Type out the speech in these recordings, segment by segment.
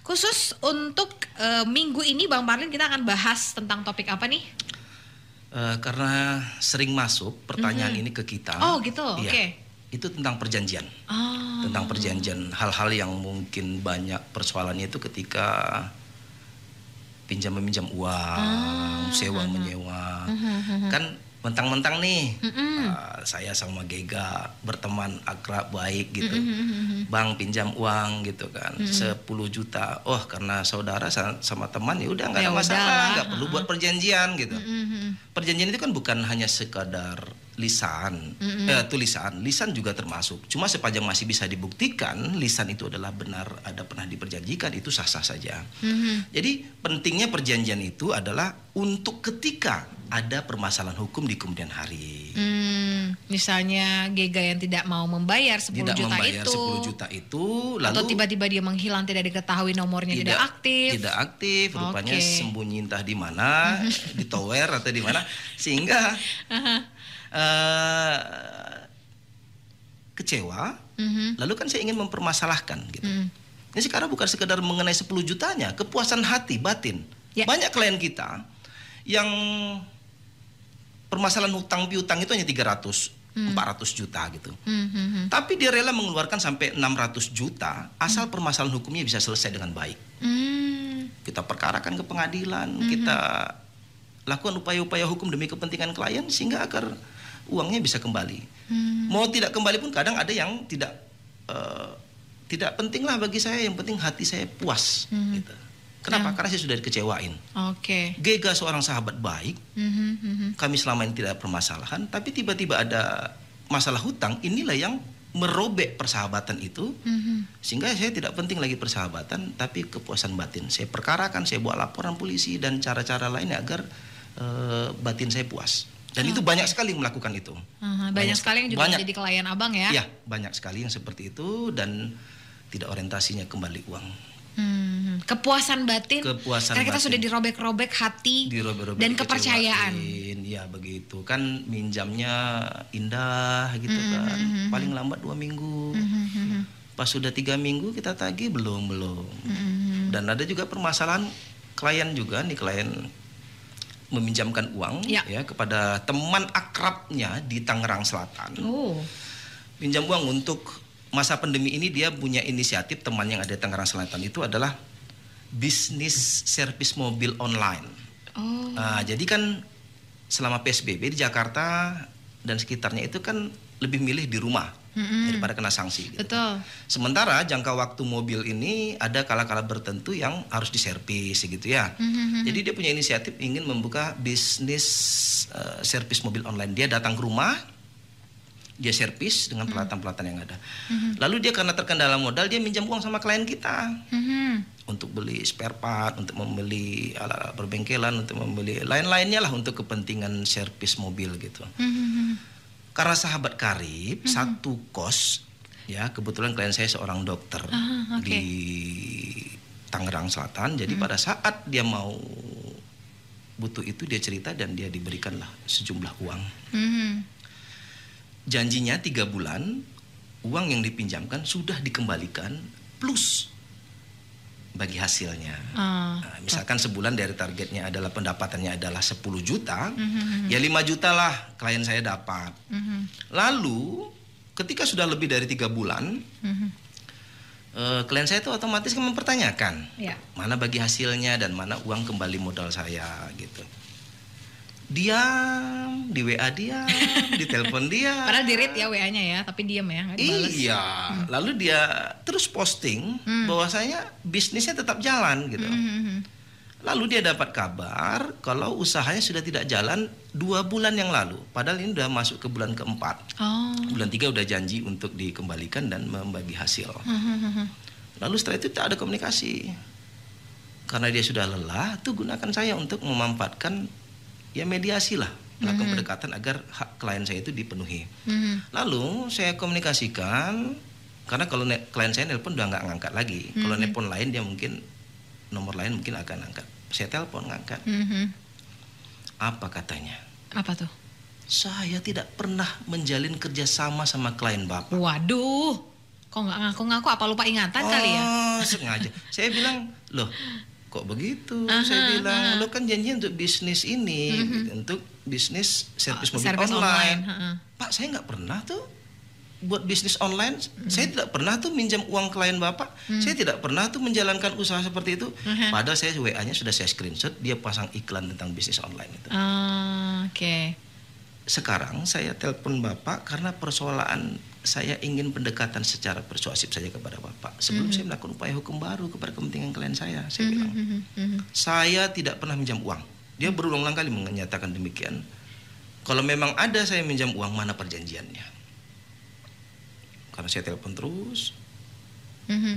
Khusus untuk minggu ini Bang Marlin kita akan bahas tentang topik apa nih? Karena sering masuk pertanyaan ini ke kita. Oh gitu, iya, oke. Itu tentang perjanjian. Tentang perjanjian, hal-hal yang mungkin banyak persoalannya itu ketika pinjam meminjam uang, sewa menyewa. Kan mentang-mentang nih saya sama Gega berteman akrab baik gitu, Bang pinjam uang gitu kan, 10 juta. Oh karena saudara sama teman ya udah nggak ada masalah, nggak perlu buat perjanjian gitu. Perjanjian itu kan bukan hanya sekadar lisan, tulisan, lisan juga termasuk. Cuma sepanjang masih bisa dibuktikan lisan itu adalah benar, ada pernah diperjanjikan, itu sah-sah saja. Jadi pentingnya perjanjian itu adalah untuk ketika ada permasalahan hukum di kemudian hari. Misalnya Gega yang tidak mau membayar 10 tidak juta membayar itu. 10 juta itu, lalu Atau tiba-tiba dia menghilang, tidak diketahui nomornya, tidak aktif. Tidak aktif, rupanya sembunyi entah di mana, di tower atau di mana, sehingga kecewa. Lalu kan saya ingin mempermasalahkan gitu. Ini sekarang bukan sekedar mengenai 10 jutanya, kepuasan hati, batin. Banyak klien kita yang permasalahan hutang piutang itu hanya 300, 400 juta gitu. Tapi dia rela mengeluarkan sampai 600 juta asal permasalahan hukumnya bisa selesai dengan baik. Kita perkarakan ke pengadilan, kita lakukan upaya-upaya hukum demi kepentingan klien sehingga agar uangnya bisa kembali. Mau tidak kembali pun kadang ada yang tidak penting lah bagi saya, yang penting hati saya puas gitu. Kenapa? Karena saya sudah dikecewain. Gega seorang sahabat baik, kami selama ini tidak ada permasalahan, tapi tiba-tiba ada masalah hutang, inilah yang merobek persahabatan itu, sehingga saya tidak penting lagi persahabatan, tapi kepuasan batin. Saya perkarakan, saya buat laporan polisi dan cara-cara lainnya agar batin saya puas. Dan itu banyak sekali melakukan itu. Banyak sekali yang juga menjadi klien abang ya? Iya, banyak sekali yang seperti itu dan tidak orientasinya kembali uang. Kepuasan batin, karena kita sudah dirobek-robek hati dan kepercayaan. Ya begitu kan, minjamnya indah gitu kan, paling lambat 2 minggu. Pas sudah 3 minggu kita tagih belum. Dan ada juga permasalahan klien juga nih, klien meminjamkan uang ya kepada teman akrabnya di Tangerang Selatan. Pinjam uang untuk masa pandemi ini, dia punya inisiatif, teman yang ada di Tangerang Selatan itu adalah bisnis servis mobil online. Jadi kan selama PSBB di Jakarta dan sekitarnya itu kan lebih milih di rumah daripada kena sanksi. Gitu. Betul. Sementara jangka waktu mobil ini ada kala-kala tertentu yang harus diservis gitu ya. Jadi dia punya inisiatif ingin membuka bisnis servis mobil online. Dia datang ke rumah, dia servis dengan peralatan-peralatan yang ada. Lalu dia karena terkendala modal, dia minjam uang sama klien kita untuk beli spare part, untuk membeli alat perbengkelan, untuk membeli lain-lainnya lah untuk kepentingan servis mobil gitu. Karena sahabat karib, satu kos, ya kebetulan klien saya seorang dokter di Tangerang Selatan. Jadi pada saat dia mau butuh itu, dia cerita dan dia diberikanlah sejumlah uang. Janjinya 3 bulan, uang yang dipinjamkan sudah dikembalikan plus bagi hasilnya. Misalkan sebulan dari targetnya adalah pendapatannya adalah 10 juta, ya 5 juta lah klien saya dapat. Lalu ketika sudah lebih dari 3 bulan, klien saya itu otomatis mempertanyakan mana bagi hasilnya dan mana uang kembali modal saya gitu. Diam, di WA diam, di telepon diam. Padahal di-read ya WA-nya ya, tapi diam ya, nggak dibales. Iya, lalu dia terus posting bahwasanya bisnisnya tetap jalan gitu. Lalu dia dapat kabar kalau usahanya sudah tidak jalan 2 bulan yang lalu. Padahal ini udah masuk ke bulan keempat. Bulan 3 udah janji untuk dikembalikan dan membagi hasil. Lalu setelah itu tak ada komunikasi. Karena dia sudah lelah, tuh gunakan saya untuk memanfaatkan ya mediasi lah, melakukan pendekatan agar hak klien saya itu dipenuhi. Lalu saya komunikasikan, karena kalau klien saya nelpon udah nggak ngangkat lagi. Kalau nelpon lain dia mungkin nomor lain mungkin akan angkat. Saya telepon ngangkat. Apa katanya? Apa tuh? Saya tidak pernah menjalin kerjasama sama klien Bapak. Waduh. Kok nggak ngaku-ngaku, apa lupa ingatan kali ya? Sengaja. Saya bilang, loh kok begitu? Saya bilang, lo kan janjian untuk bisnis ini, untuk bisnis servis mobil online. Pak, saya nggak pernah tuh buat bisnis online. Saya tidak pernah tuh minjam uang klien Bapak. Saya tidak pernah tuh menjalankan usaha seperti itu. Padahal saya WA-nya sudah saya screenshot, dia pasang iklan tentang bisnis online itu. Oke. Sekarang saya telepon Bapak karena persoalan saya ingin pendekatan secara persuasif saja kepada Bapak. Sebelum saya melakukan upaya hukum baru kepada kepentingan klien saya bilang, saya tidak pernah minjam uang. Dia berulang-ulang kali menyatakan demikian. Kalau memang ada saya minjam uang, mana perjanjiannya? Karena saya telepon terus,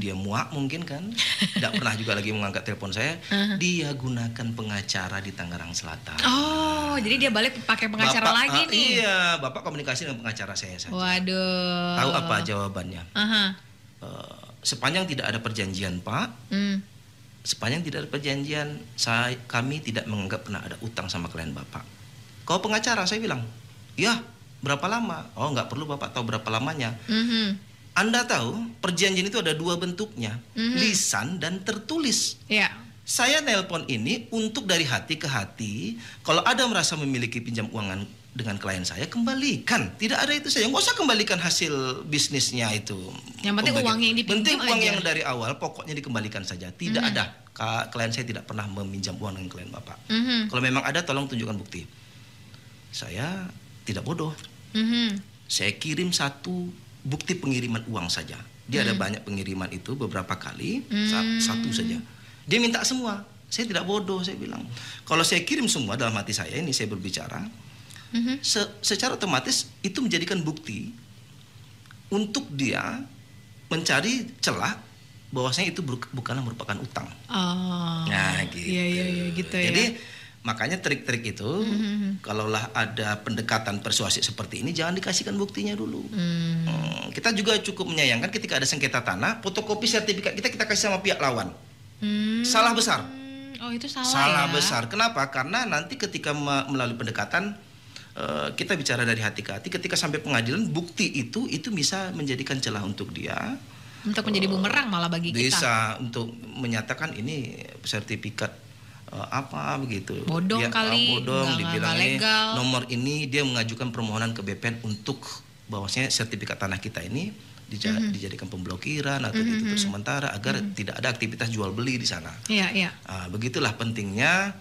dia muak mungkin kan, tidak pernah juga lagi mengangkat telepon saya. Dia gunakan pengacara di Tangerang Selatan. Oh, jadi dia balik pakai pengacara lagi nih? Iya, Bapak komunikasi dengan pengacara saya saja. Waduh. Tahu apa jawabannya? Sepanjang tidak ada perjanjian, Pak. Sepanjang tidak ada perjanjian, kami tidak menganggap pernah ada utang sama klien Bapak. Kau pengacara, saya bilang, ya berapa lama? Oh, nggak perlu Bapak tahu berapa lamanya. Anda tahu perjanjian itu ada dua bentuknya, lisan dan tertulis. Ya. Saya nelpon ini untuk dari hati ke hati. Kalau ada merasa memiliki pinjam uangan dengan klien saya, kembalikan. Tidak ada itu saja. Nggak usah kembalikan hasil bisnisnya itu. Yang penting uangnya yang dipinjam penting uang aja. yang dari awal pokoknya dikembalikan saja. Tidak ada. Klien saya tidak pernah meminjam uang dengan klien Bapak. Kalau memang ada, tolong tunjukkan bukti. Saya tidak bodoh. Saya kirim satu bukti pengiriman uang saja. Dia ada banyak pengiriman itu beberapa kali, satu saja. Dia minta semua. Saya tidak bodoh, saya bilang. Kalau saya kirim semua, dalam hati saya ini saya berbicara, secara otomatis itu menjadikan bukti untuk dia mencari celah bahwasanya itu bukanlah merupakan utang. Nah, gitu. Iya, gitu ya. Jadi makanya trik-trik itu, kalaulah ada pendekatan persuasif seperti ini, jangan dikasihkan buktinya dulu. Kita juga cukup menyayangkan ketika ada sengketa tanah, fotokopi sertifikat kita kasih sama pihak lawan. Salah besar. Oh, itu salah Salah ya? besar. Kenapa? Karena nanti ketika melalui pendekatan, kita bicara dari hati ke hati, ketika sampai pengadilan, bukti itu bisa menjadikan celah untuk dia. Untuk menjadi bumerang malah bagi kita. Bisa untuk menyatakan ini sertifikat apa begitu. Bodong kali. Bodong, dibilang ini legal. nomor ini, dia mengajukan permohonan ke BPN untuk bahwasanya sertifikat tanah kita ini dijadikan pemblokiran atau ditutup sementara agar tidak ada aktivitas jual beli di sana. Iya. Begitulah pentingnya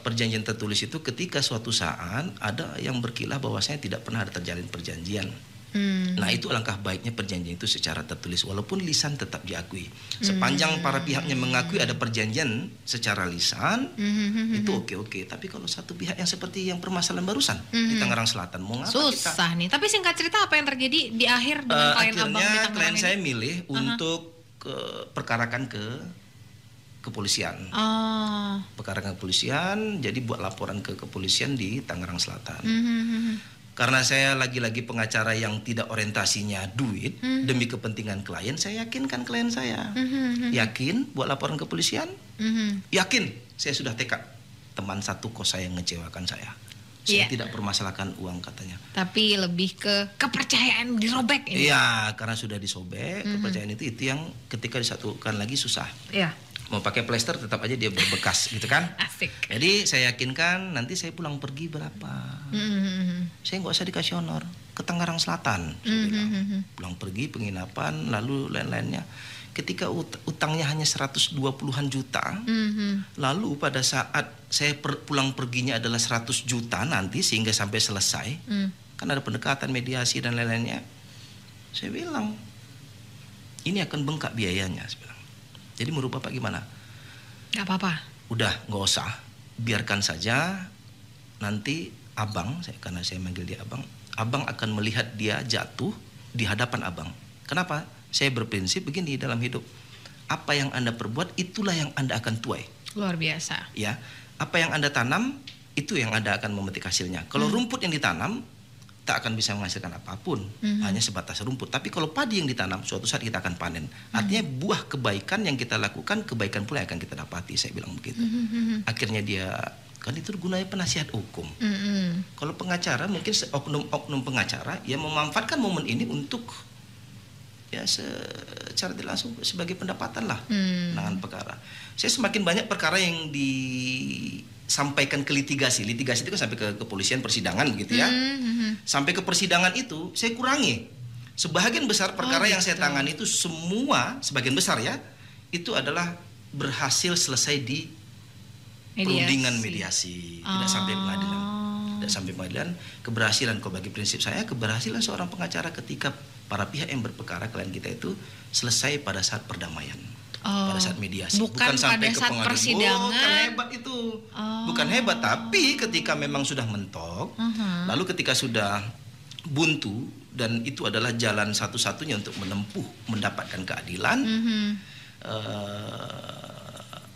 perjanjian tertulis itu ketika suatu saat ada yang berkilah bahwasanya tidak pernah ada terjalin perjanjian. Nah, itu alangkah baiknya perjanjian itu secara tertulis walaupun lisan tetap diakui. Sepanjang para pihaknya mengakui ada perjanjian secara lisan, itu oke. Tapi kalau satu pihak yang seperti yang permasalahan barusan di Tangerang Selatan, mau ngapa susah kita? nih. Tapi singkat cerita apa yang terjadi di akhir dengan klien abang di Akhirnya Tangerang klien ini? saya milih untuk perkarakan ke kepolisian. Perkarakan kepolisian, jadi buat laporan ke kepolisian di Tangerang Selatan. Karena saya lagi-lagi pengacara yang tidak orientasinya duit demi kepentingan klien, saya yakinkan klien saya. Yakin buat laporan ke kepolisian? Yakin, saya sudah tekad. Teman satu kos saya yang ngecewakan saya. Saya tidak permasalahkan uang katanya. Tapi lebih ke kepercayaan dirobek ini. Iya, karena sudah disobek, kepercayaan itu yang ketika disatukan lagi susah. Iya. Mau pakai plester tetap aja dia berbekas gitu kan. Asik. Jadi saya yakinkan nanti saya pulang pergi berapa. Saya nggak usah dikasih honor ke Tangerang Selatan. Saya bilang. Pulang pergi penginapan lalu lain-lainnya. Ketika utangnya hanya 120-an juta, lalu pada saat saya pulang perginya adalah 100 juta nanti sehingga sampai selesai, kan ada pendekatan mediasi dan lain-lainnya. Saya bilang ini akan bengkak biayanya. Saya bilang. Jadi menurut Bapak gimana? Gak apa-apa. Udah, nggak usah. Biarkan saja. Nanti abang, karena saya manggil dia abang, abang akan melihat dia jatuh di hadapan abang. Kenapa? Saya berprinsip begini dalam hidup. Apa yang Anda perbuat, itulah yang Anda akan tuai. Luar biasa. Ya, apa yang Anda tanam, itu yang Anda akan memetik hasilnya. Kalau rumput yang ditanam, tak akan bisa menghasilkan apapun, hanya sebatas rumput. Tapi kalau padi yang ditanam, suatu saat kita akan panen. Artinya buah kebaikan yang kita lakukan, kebaikan pula yang akan kita dapati. Saya bilang begitu. Akhirnya dia, kan itu gunanya penasihat hukum. Kalau pengacara, mungkin oknum-oknum pengacara yang memanfaatkan momen ini untuk ya secara tidak langsung sebagai pendapatan lah penanganan perkara. Saya semakin banyak perkara yang disampaikan ke litigasi itu kan sampai ke kepolisian persidangan begitu ya. Sampai ke persidangan itu saya kurangi. Sebagian besar perkara yang saya tangani itu semua, sebagian besar ya, itu adalah berhasil selesai di perundingan mediasi, tidak sampai pengadilan. Tidak sampai pengadilan. Keberhasilan, kalau bagi prinsip saya, keberhasilan seorang pengacara ketika para pihak yang berperkara klien kita itu selesai pada saat perdamaian, pada saat mediasi, bukan sampai ke pengadilan. Persidangan. Bukan hebat itu, bukan hebat. Tapi ketika memang sudah mentok, lalu ketika sudah buntu dan itu adalah jalan satu-satunya untuk mendapatkan keadilan,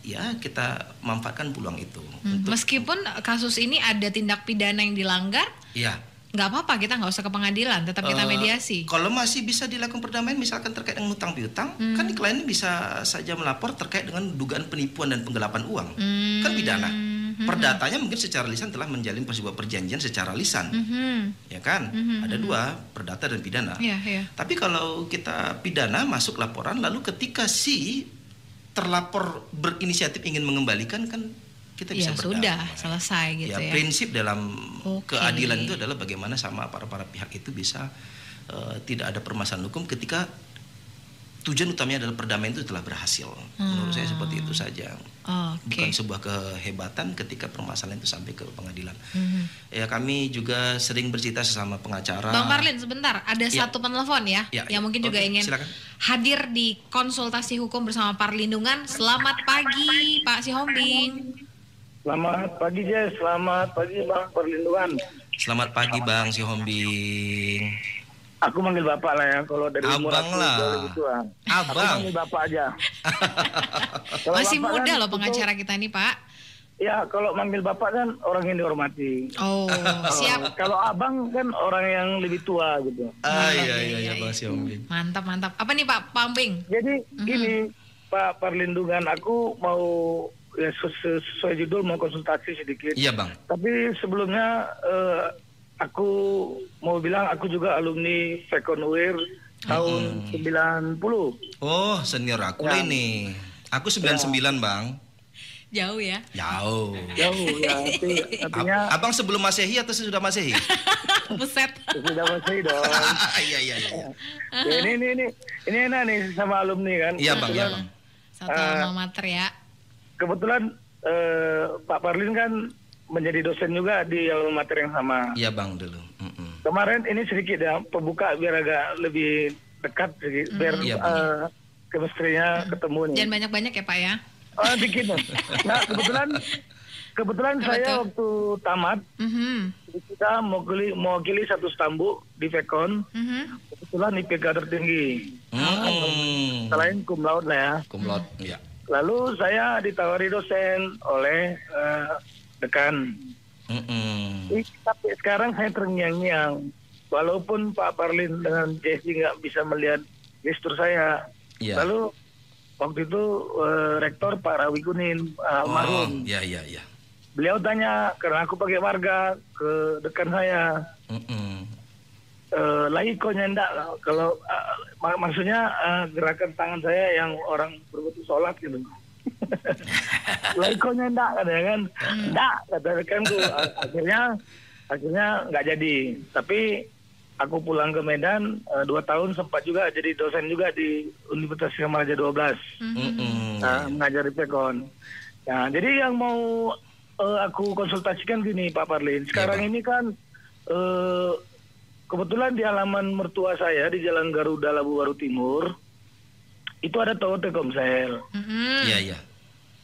ya kita manfaatkan peluang itu. Meskipun kasus ini ada tindak pidana yang dilanggar, ya nggak apa-apa, kita nggak usah ke pengadilan, tetap kita mediasi. Kalau masih bisa dilakukan perdamaian, misalkan terkait dengan hutang piutang, kan klien bisa saja melapor terkait dengan dugaan penipuan dan penggelapan uang, kan pidana. Perdatanya mungkin secara lisan telah menjalin sebuah perjanjian secara lisan, ya kan? Ada dua, perdata dan pidana. Tapi kalau kita pidana masuk laporan, lalu ketika si terlapor berinisiatif ingin mengembalikan, kan kita bisa sudah selesai gitu ya. Prinsip dalam keadilan itu adalah bagaimana sama para pihak itu bisa tidak ada permasalahan hukum ketika tujuan utamanya adalah perdamaian itu telah berhasil. Menurut saya seperti itu saja. Bukan sebuah kehebatan ketika permasalahan itu sampai ke pengadilan. Ya, kami juga sering bercerita sesama pengacara. Bang Parlin, sebentar, ada satu penelpon ya, yang mungkin juga ingin hadir di konsultasi hukum bersama Parlindungan. Selamat pagi Pak Sihombing. Selamat pagi Jess, selamat pagi Bang Perlindungan. Selamat pagi Bang Sihombing. Aku manggil Bapak lah ya, kalau dari umur Abang aku lah. Gitu, Abang. Aku manggil Bapak aja. Masih Bapak muda kan, loh pengacara kita nih Pak. Ya, kalau manggil Bapak kan orang yang dihormati. Siap. Kalau Abang kan orang yang lebih tua gitu. Iya Bang Sihombing. Mantap. Apa nih Pak Pambing? Jadi gini Pak Perlindungan, aku mau ya sesuai judul mau konsultasi sedikit. Iya Bang. Tapi sebelumnya aku mau bilang aku juga alumni Fekon UIR tahun 90. Oh, senior aku ini. Aku 99 Bang. Jauh ya? Jauh ya. Artinya Abang sebelum Masehi atau sudah Masehi? Buset. Sudah Masehi dong. Iya. Ya, ini enak nih sama alumni kan. Iya Bang, ya Bang. Satu alma mater ya. Kebetulan Pak Parlin kan menjadi dosen juga di alma mater yang sama. Iya Bang dulu. Kemarin ini sedikit ya pembuka biar agak lebih dekat sedikit, biar chemistry-nya ketemu nih. Jangan banyak-banyak ya Pak ya. Dikit nih. Nah kebetulan saya waktu tamat kita mewakili satu stambu di Fekon. Kebetulan IPK tertinggi. Selain cum laude lah ya. Cum laude, ya. Lalu saya ditawari dosen oleh dekan. Tapi sekarang saya terngiang-ngiang. Walaupun Pak Parlin dengan Jesse nggak bisa melihat gestur saya. Lalu waktu itu rektor Pak Rawi Kunin almarhum. Iya. Beliau tanya karena aku pakai marga ke dekan saya. Lagi kok nyendak kalau maksudnya gerakan tangan saya yang orang berbentuk sholat gitu. Lagi kok nyendak katanya kan. Enggak, kata rekanku. Akhirnya nggak jadi. Tapi aku pulang ke Medan 2 tahun, sempat juga jadi dosen juga di Universitas Kamaraja 12. Mengajar di Fekon. Nah, jadi yang mau aku konsultasikan gini Pak Parlin. Sekarang ini kan kebetulan di halaman mertua saya di Jalan Garuda Labu Baru Timur itu ada tower Telkomsel. Iya.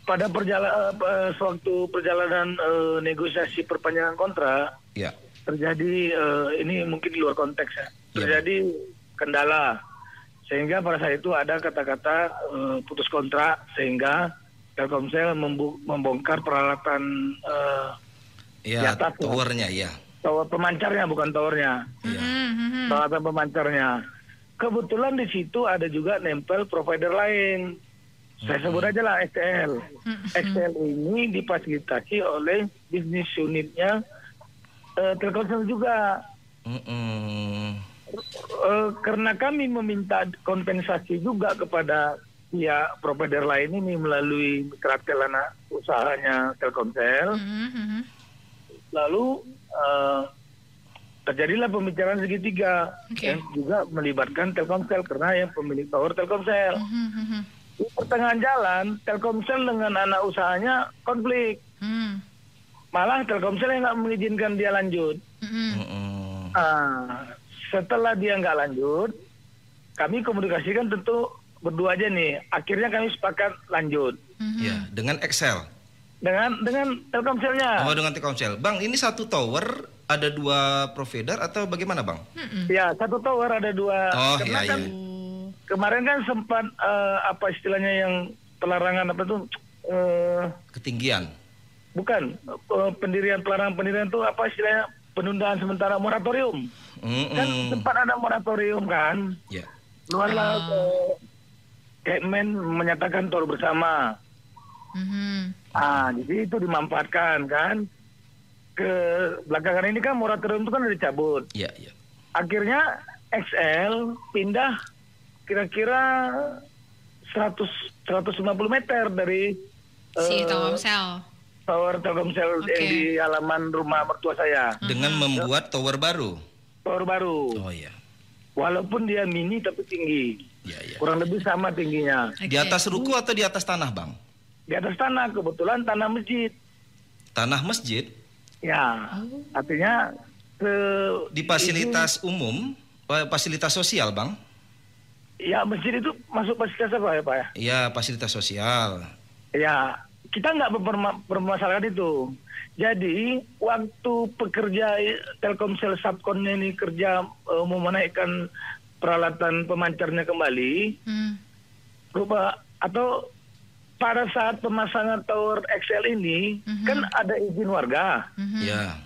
Pada suatu perjalanan negosiasi perpanjangan kontrak, terjadi ini mungkin di luar konteks ya. Terjadi kendala sehingga pada saat itu ada kata-kata putus kontrak sehingga Telkomsel membongkar peralatan di atas towernya ya. Tower pemancarnya bukan towernya. Peralatan pemancarnya. Kebetulan di situ ada juga nempel provider lain. Saya sebut aja lah XL. XL ini difasilitasi oleh bisnis unitnya Telkomsel juga. karena kami meminta kompensasi juga kepada pihak provider lain ini melalui mitra anak usahanya Telkomsel. Lalu terjadilah pembicaraan segitiga yang juga melibatkan Telkomsel karena yang pemilik tower Telkomsel. Di pertengahan jalan Telkomsel dengan anak usahanya konflik. Malah Telkomsel yang nggak mengizinkan dia lanjut. Setelah dia nggak lanjut, kami komunikasikan tentu berdua aja nih. Akhirnya kami sepakat lanjut. Ya, dengan Excel. Dengan Telkomselnya. Oh, dengan Telkomsel. Bang, ini satu tower ada 2 provider atau bagaimana, Bang? Ya, satu tower ada 2. Oh, karena iya, kan kemarin kan sempat apa istilahnya yang pelarangan apa tuh? Ketinggian. Bukan, pelarangan pendirian itu apa istilahnya? Penundaan sementara moratorium. Kan sempat ada moratorium kan? Ya. Luarlah Kemen menyatakan tower bersama. Jadi itu dimanfaatkan kan. Ke belakangan ini kan moratorium itu kan udah dicabut. Iya, iya. Akhirnya XL pindah kira-kira 150 meter dari si Telkomsel. Tower Telkomsel yang di halaman rumah mertua saya. Dengan membuat tower baru. Tower baru. Oh iya. Walaupun dia mini tapi tinggi. Ya. Kurang lebih sama tingginya. Di atas ruko atau di atas tanah, Bang? Di atas tanah, kebetulan tanah masjid. Tanah masjid? Ya, artinya di fasilitas umum, fasilitas sosial, Bang? Ya, masjid itu masuk fasilitas apa ya, Pak? Iya, fasilitas sosial. Ya, kita nggak bermasalahkan itu. Jadi, waktu pekerja Telkomsel Subkonnya ini kerja mau menaikkan peralatan pemancarnya kembali, atau pada saat pemasangan tower XL ini kan ada izin warga. Ya.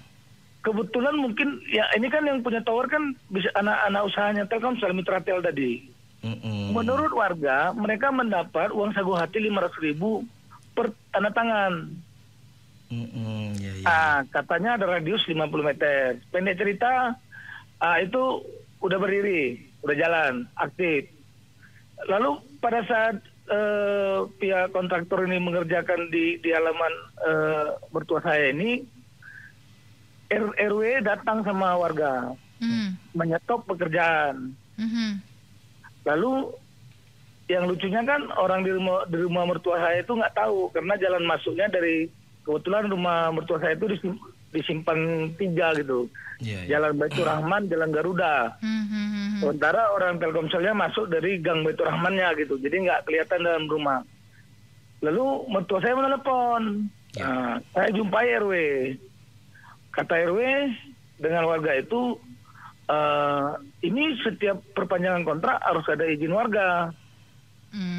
Kebetulan mungkin ya ini kan yang punya tower kan bisa anak-anak usahanya Telkomsel Mitra Tel tadi. Menurut warga mereka mendapat uang sagu hati 500.000 per tanda tangan. Katanya ada radius 50 meter. Pendek cerita itu udah berdiri, udah jalan, aktif. Lalu pada saat pihak kontraktor ini mengerjakan di halaman mertua saya ini, RW datang sama warga, menyetop pekerjaan. Lalu yang lucunya kan orang di rumah mertua saya itu nggak tahu karena jalan masuknya dari kebetulan rumah mertua saya itu di simpang 3 gitu. Jalan Baitur Rahman, Jalan Garuda. Sementara orang Telkomselnya masuk dari gang Baitur Rahmannya gitu. Jadi nggak kelihatan dalam rumah. Lalu mertua saya menelepon. Saya jumpai RW. Kata RW dengan warga itu, ini setiap perpanjangan kontrak harus ada izin warga.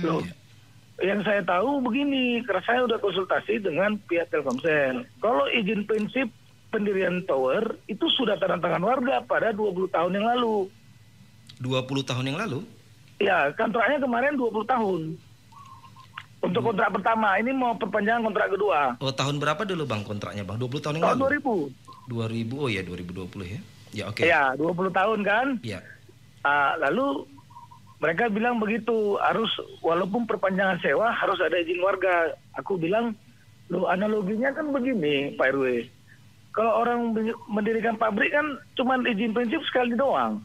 Loh, yang saya tahu begini, karena saya udah konsultasi dengan pihak Telkomsel. Kalau izin prinsip pendirian tower itu sudah tanda tangan warga pada 20 tahun yang lalu. 20 tahun yang lalu? Ya, kontraknya kemarin 20 tahun. Untuk kontrak pertama, ini mau perpanjangan kontrak kedua. Oh, tahun berapa dulu Bang kontraknya Bang? 20 tahun yang tahun lalu? 2000. 2000, oh ya 2020 ya. Ya oke. Ya, 20 tahun kan? Ya. Lalu mereka bilang begitu, harus walaupun perpanjangan sewa harus ada izin warga. Aku bilang, loh analoginya kan begini Pak RW. Kalau orang mendirikan pabrik kan cuma izin prinsip sekali doang.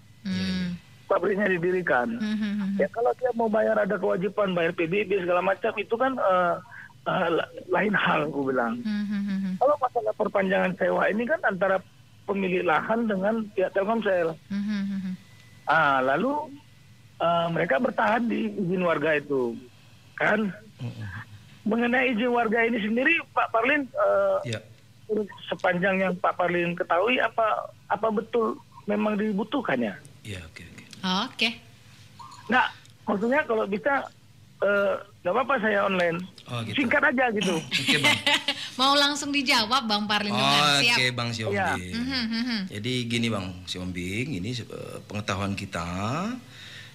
Pabriknya didirikan. Ya kalau dia mau bayar ada kewajiban bayar PBB segala macam itu kan lain hal aku bilang. Kalau masalah perpanjangan sewa ini kan antara pemilik lahan dengan pihak Telkomsel. Lalu mereka bertahan di izin warga itu, kan? Mengenai izin warga ini sendiri, Pak Parlin, sepanjang yang Pak Parlin ketahui, apa betul memang dibutuhkannya? Ya, oke. Oke. Nah, maksudnya kalau bisa nggak apa-apa saya online, gitu. Singkat aja gitu. Oke, Bang. Mau langsung dijawab Bang Parlin. Oke, Bang Siombing. Jadi gini Bang Siombing, ini pengetahuan kita.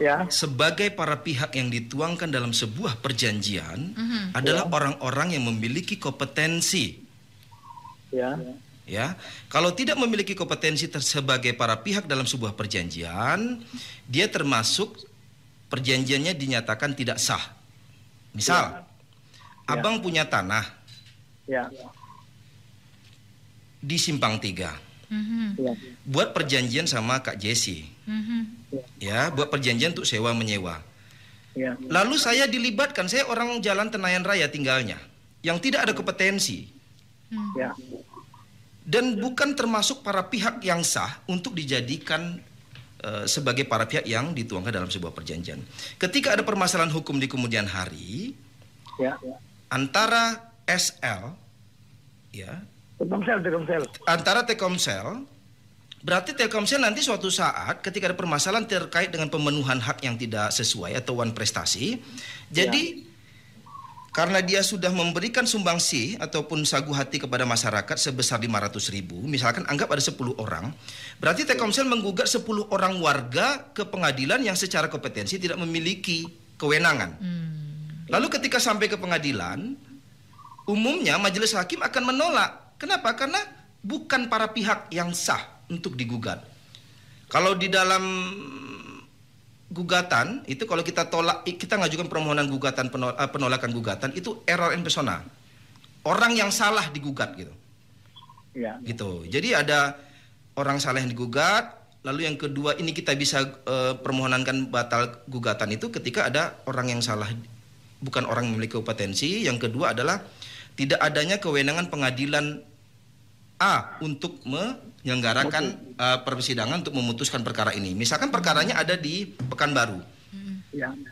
Ya. Sebagai para pihak yang dituangkan dalam sebuah perjanjian adalah orang-orang yang memiliki kompetensi Ya, kalau tidak memiliki kompetensi sebagai para pihak dalam sebuah perjanjian, dia termasuk perjanjiannya dinyatakan tidak sah. Misal, abang punya tanah di Simpang 3, buat perjanjian sama Kak Jessi, ya, buat perjanjian untuk sewa menyewa. Lalu saya dilibatkan, saya orang Jalan Tenayan Raya tinggalnya, yang tidak ada kompetensi, dan bukan termasuk para pihak yang sah untuk dijadikan sebagai para pihak yang dituangkan dalam sebuah perjanjian. Ketika ada permasalahan hukum di kemudian hari, antara SL, antara Telkomsel, berarti Telkomsel nanti suatu saat ketika ada permasalahan terkait dengan pemenuhan hak yang tidak sesuai atau wan prestasi, jadi karena dia sudah memberikan sumbangsih ataupun sagu hati kepada masyarakat sebesar 500.000, misalkan anggap ada 10 orang, berarti Telkomsel menggugat 10 orang warga ke pengadilan yang secara kompetensi tidak memiliki kewenangan. Lalu ketika sampai ke pengadilan, umumnya majelis hakim akan menolak. Kenapa? Karena bukan para pihak yang sah untuk digugat. Kalau di dalam gugatan itu, kalau kita tolak, kita ngajukan permohonan gugatan, penolakan gugatan, itu error in persona, orang yang salah digugat gitu. Gitu. Jadi ada orang salah yang digugat, lalu yang kedua ini kita bisa permohonankan batal gugatan itu ketika ada orang yang salah, bukan orang yang memiliki kompetensi. Yang kedua adalah tidak adanya kewenangan pengadilan A untuk menyelenggarakan persidangan untuk memutuskan perkara ini. Misalkan perkaranya ada di Pekanbaru,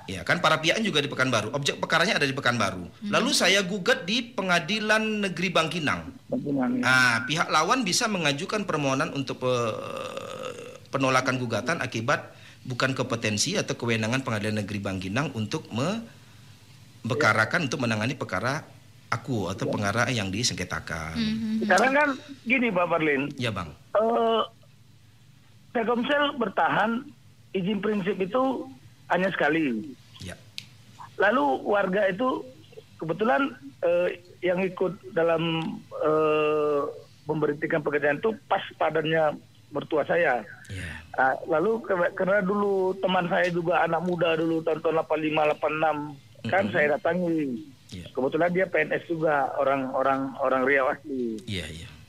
ya kan, para pihak juga di Pekanbaru, objek perkaranya ada di Pekanbaru. Lalu saya gugat di Pengadilan Negeri Bangkinang. Nah, pihak lawan bisa mengajukan permohonan untuk penolakan gugatan akibat bukan kompetensi atau kewenangan Pengadilan Negeri Bangkinang untuk membekarakan untuk menangani perkara aku atau pengarah yang disengketakan. Sekarang kan gini Pak Parlin. Ya Bang. Telkomsel bertahan, izin prinsip itu hanya sekali. Ya. Lalu warga itu kebetulan yang ikut dalam memberhentikan pekerjaan itu pas padannya mertua saya. Ya. Lalu karena dulu teman saya juga anak muda dulu tahun 85 86 kan saya datangi. Kebetulan dia PNS juga, orang Riau asli.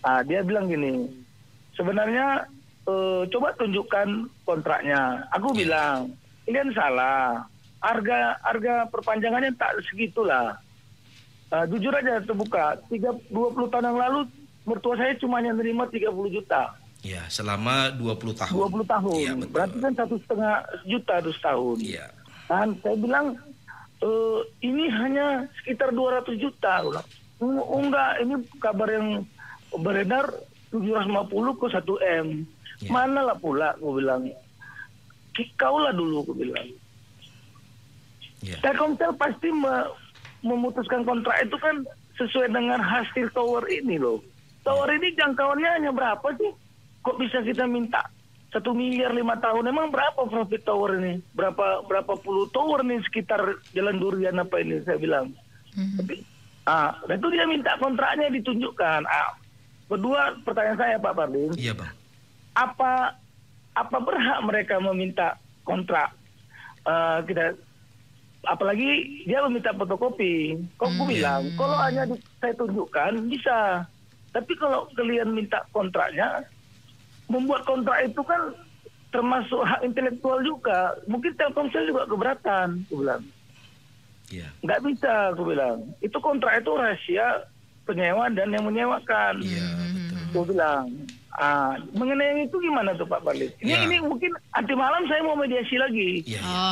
Dia bilang gini, sebenarnya coba tunjukkan kontraknya. Aku bilang, kalian salah. Harga perpanjangannya tak segitulah. Jujur aja terbuka, 20 tahun yang lalu mertua saya cuma yang nerima 30 juta. Ya, selama 20 tahun. 20 tahun. Ya, berarti kan 1,5 juta setahun. Iya. Dan saya bilang, ini hanya sekitar 200 juta. Enggak, ini kabar yang beredar 750 ke 1 M. Mana lah pula, aku bilang. Kaulah dulu, aku bilang. Telkomsel pasti memutuskan kontrak itu kan sesuai dengan hasil tower ini loh. Tower ini jangkauannya hanya berapa sih? Kok bisa kita minta 1 miliar 5 tahun? Emang berapa profit tower ini? Berapa puluh tower nih sekitar Jalan Durian apa ini, saya bilang. Tapi, dan itu dia minta kontraknya ditunjukkan. Kedua pertanyaan saya Pak Parlin. Iya Bang. Apa berhak mereka meminta kontrak? Apalagi dia meminta fotokopi. Kok aku bilang, kalau hanya saya tunjukkan bisa. Tapi kalau kalian minta kontraknya, membuat kontrak itu kan termasuk hak intelektual juga. Mungkin Telkomsel juga keberatan, aku bilang. Nggak bisa, aku bilang. Itu kontrak itu rahasia penyewa dan yang menyewakan. Aku bilang. Mengenai yang itu gimana tuh Pak Parlin? Ini mungkin nanti malam saya mau mediasi lagi.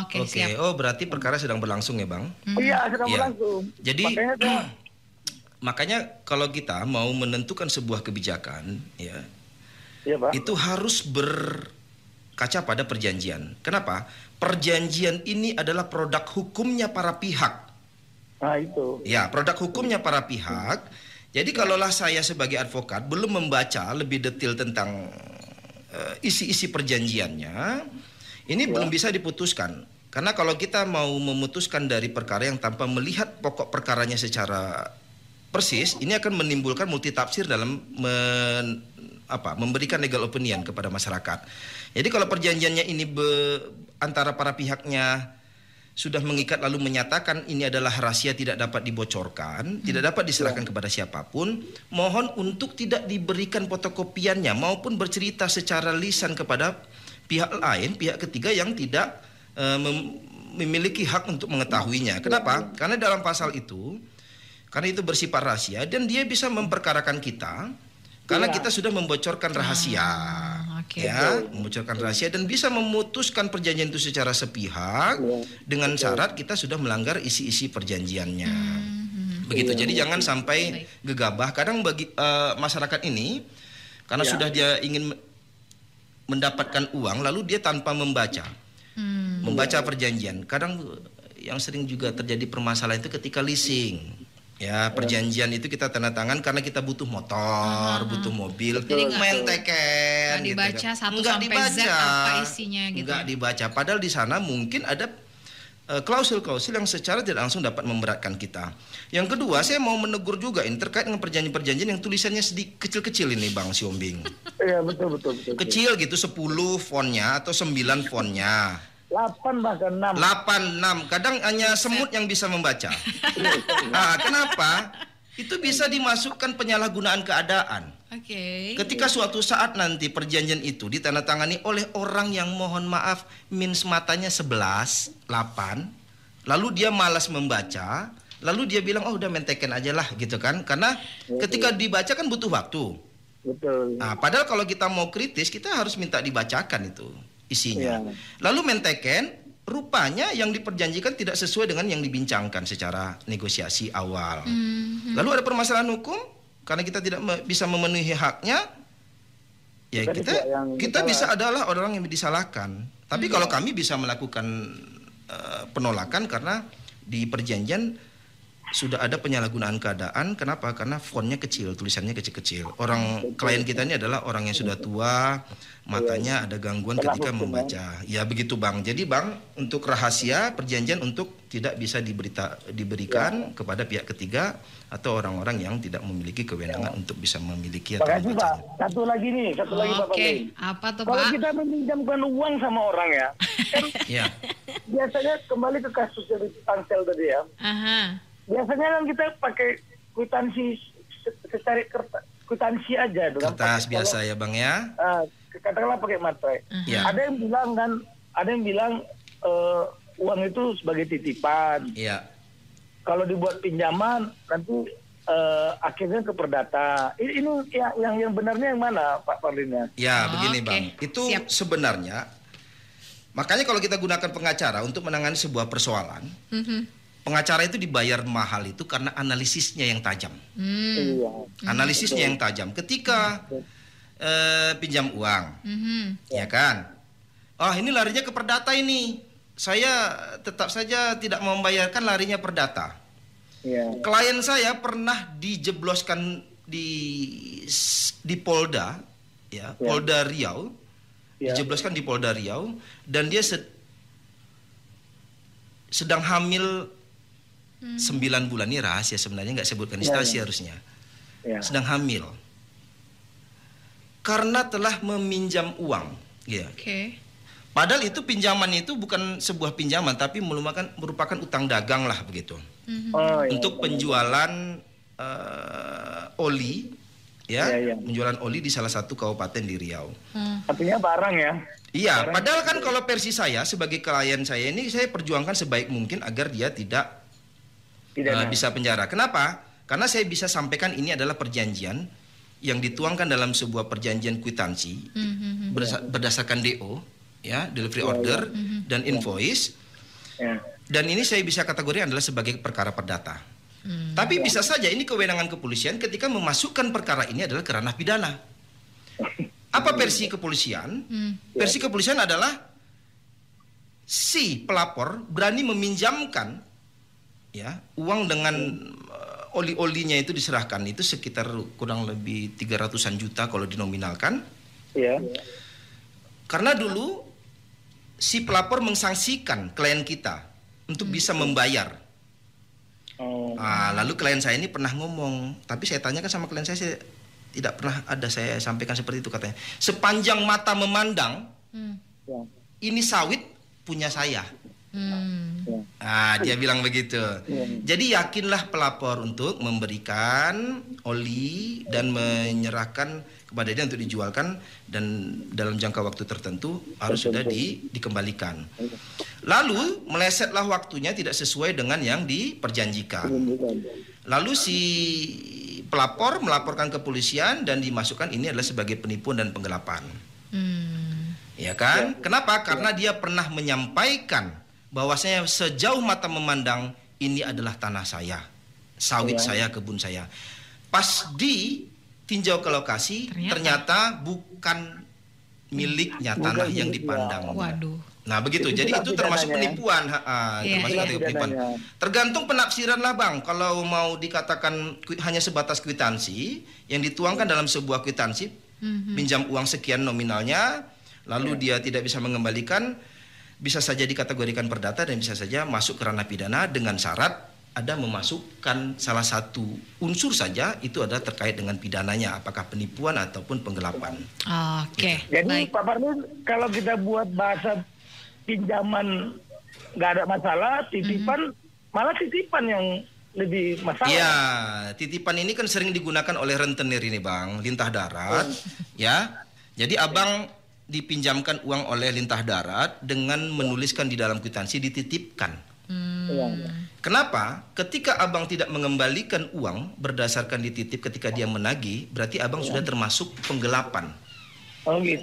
Oke. Oh, berarti perkara sedang berlangsung ya Bang? Iya, sedang berlangsung. Jadi makanya kalau kita mau menentukan sebuah kebijakan, Pak, itu harus berkaca pada perjanjian. Kenapa? Perjanjian ini adalah produk hukumnya para pihak. Itu. Ya, produk hukumnya para pihak. Jadi kalaulah saya sebagai advokat belum membaca lebih detail tentang isi-isi perjanjiannya, ini belum bisa diputuskan. Karena kalau kita mau memutuskan dari perkara yang tanpa melihat pokok perkaranya secara persis, ini akan menimbulkan multitafsir dalam memberikan legal opinion kepada masyarakat. Jadi kalau perjanjiannya ini antara para pihaknya sudah mengikat lalu menyatakan ini adalah rahasia tidak dapat dibocorkan, tidak dapat diserahkan kepada siapapun, mohon untuk tidak diberikan fotokopiannya maupun bercerita secara lisan kepada pihak lain, pihak ketiga yang tidak memiliki hak untuk mengetahuinya. Kenapa? Karena dalam pasal itu, karena itu bersifat rahasia dan dia bisa memperkarakan kita karena kita sudah membocorkan rahasia. Membocorkan rahasia dan bisa memutuskan perjanjian itu secara sepihak dengan syarat kita sudah melanggar isi-isi perjanjiannya. Begitu. Jadi jangan sampai gegabah. Kadang bagi masyarakat ini karena sudah dia ingin mendapatkan uang lalu dia tanpa membaca perjanjian. Kadang yang sering juga terjadi permasalahan itu ketika leasing. Ya, perjanjian itu kita tanda tangan karena kita butuh motor, butuh mobil, main teken. Nggak dibaca satu sampai Z apa isinya gitu. Nggak dibaca. Padahal di sana mungkin ada klausul-klausul yang secara tidak langsung dapat memberatkan kita. Yang kedua, saya mau menegur juga ini terkait dengan perjanjian-perjanjian yang tulisannya sedikit kecil-kecil ini, Bang Siombing. Iya, betul. Kecil gitu, 10 fontnya atau 9 fontnya. 8 bahkan 6. 8, 6. Kadang hanya semut yang bisa membaca. Kenapa? Itu bisa dimasukkan penyalahgunaan keadaan. Ketika suatu saat nanti perjanjian itu ditandatangani oleh orang yang mohon maaf means matanya 11, 8, lalu dia malas membaca, lalu dia bilang udah menteken aja lah gitu kan. Karena ketika dibaca kan butuh waktu. Betul. Padahal kalau kita mau kritis kita harus minta dibacakan itu isinya. Lalu menteken, rupanya yang diperjanjikan tidak sesuai dengan yang dibincangkan secara negosiasi awal. Lalu ada permasalahan hukum karena kita tidak bisa memenuhi haknya, ya kita bisa adalah orang yang disalahkan. Tapi kalau kami bisa melakukan penolakan karena di perjanjian sudah ada penyalahgunaan keadaan. Kenapa? Karena fontnya kecil, tulisannya kecil-kecil. Klien kita ini adalah orang yang sudah tua, matanya ada gangguan ketika membaca. Ya begitu Bang. Jadi Bang, untuk rahasia perjanjian untuk tidak bisa diberikan kepada pihak ketiga atau orang-orang yang tidak memiliki kewenangan untuk bisa memiliki atau membaca. Pak, satu lagi Pak Pak. Apa tuh Pak? Kalau kita meminjamkan uang sama orang ya, kan biasanya kembali ke kasus yang di Tangsel tadi ya. Biasanya kan kita pakai kwitansi secari kwitansi aja dengan kertas biasa ya Bang ya. Katakanlah pakai materai. Ada yang bilang uang itu sebagai titipan. Kalau dibuat pinjaman nanti akhirnya ke perdata. Ini yang benarnya yang mana Pak Parlin? Ya begini Bang. Itu sebenarnya makanya kalau kita gunakan pengacara untuk menangani sebuah persoalan. Pengacara itu dibayar mahal itu karena analisisnya yang tajam. Analisisnya yang tajam. Ketika pinjam uang, ya kan? Ini larinya ke perdata ini. Saya tetap saja tidak membayarkan, larinya perdata. Klien saya pernah dijebloskan di Polda, Polda Riau, dijebloskan di Polda Riau, dan dia sedang hamil 9 bulan. Ini rahasia sebenarnya, nggak sebutkan di stasi harusnya. Sedang hamil karena telah meminjam uang. Padahal itu pinjaman itu bukan sebuah pinjaman, tapi merupakan utang dagang lah begitu. Untuk penjualan oli, penjualan oli di salah satu kabupaten di Riau. Artinya barang ya? Iya, padahal kan kalau versi saya sebagai klien saya ini, saya perjuangkan sebaik mungkin agar dia tidak bisa penjara. Kenapa? Karena saya bisa sampaikan ini adalah perjanjian yang dituangkan dalam sebuah perjanjian kwitansi berdasarkan DO, delivery order dan invoice. Dan ini saya bisa kategori adalah sebagai perkara perdata. Tapi bisa saja ini kewenangan kepolisian ketika memasukkan perkara ini adalah ke ranah pidana. Apa versi kepolisian? Versi kepolisian adalah si pelapor berani meminjamkan uang dengan oli-olinya itu diserahkan, itu sekitar kurang lebih 300-an juta kalau dinominalkan. Karena dulu si pelapor mengsangsikan klien kita untuk bisa membayar. Lalu klien saya ini pernah ngomong, tapi saya tanyakan sama klien saya tidak pernah ada saya sampaikan seperti itu katanya. Sepanjang mata memandang, ini sawit punya saya. Dia bilang begitu. Jadi yakinlah pelapor untuk memberikan oli dan menyerahkan kepada dia untuk dijualkan, dan dalam jangka waktu tertentu harus sudah dikembalikan. Lalu melesetlah waktunya tidak sesuai dengan yang diperjanjikan. Lalu si pelapor melaporkan ke kepolisian dan dimasukkan ini adalah sebagai penipuan dan penggelapan. Ya kan? Kenapa? Karena dia pernah menyampaikan bahwasanya sejauh mata memandang ini adalah tanah saya, sawit saya, kebun saya. Pas ditinjau ke lokasi, ternyata bukan miliknya tanah yang dipandang. Waduh. Nah begitu, jadi itu termasuk penipuan. Termasuk penipuan. Tergantung penafsiran lah Bang. Kalau mau dikatakan hanya sebatas kwitansi yang dituangkan dalam sebuah kwitansi, pinjam uang sekian nominalnya, lalu dia tidak bisa mengembalikan, bisa saja dikategorikan perdata dan bisa saja masuk ke ranah pidana dengan syarat ada memasukkan salah satu unsur saja, itu adalah terkait dengan pidananya, apakah penipuan ataupun penggelapan. Oke. Jadi baik. Pak Parmin, kalau kita buat bahasa pinjaman nggak ada masalah, titipan malah titipan yang lebih masalah. Iya, titipan ini kan sering digunakan oleh rentenir ini Bang, lintah darat, ya. Jadi Abang dipinjamkan uang oleh lintah darat dengan menuliskan di dalam kwitansi dititipkan. Kenapa? Ketika Abang tidak mengembalikan uang berdasarkan dititip ketika dia menagih, berarti Abang sudah termasuk penggelapan. Oh gitu.